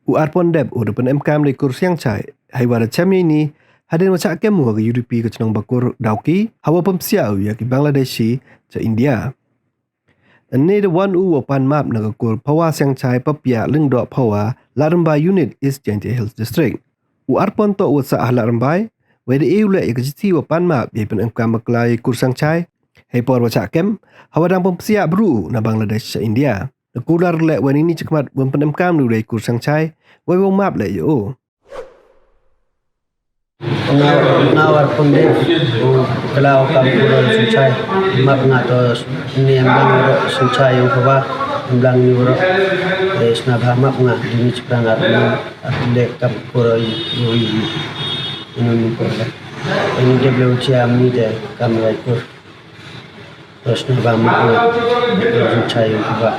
Arpon Deb pynemkaam di kur Siangshai hai wara chamye ni hadin wacak kemu ke UDP ke cenong bakur dauki hawa pemsiau ya ki Bangladeshi ke India. Ini the one pan map na kur pawa Siangshai papia lengdok pawa Larembai unit East Siangshai Hills District. Arpon to wasa Larembai wede eule ekjiti pan map ya pynemkaam maklai kur Siangshai hai por wacak kem hawa dang pemsiau bru na Bangladesh ke India. Kular lek wan ini cekmat wan pynemkaam du dari kur Siangshai wai wong map lek yo. Now Arpon Deb kalau kamu kurang Siangshai map ngatos ini ambang Siangshai yang kaba ambang ni uro esna map ngah ini ceprang Arpon Deb kamu kurang ini kurang ini dia belum siam ni deh kamu ikut terus nabang map ngah Siangshai yang kaba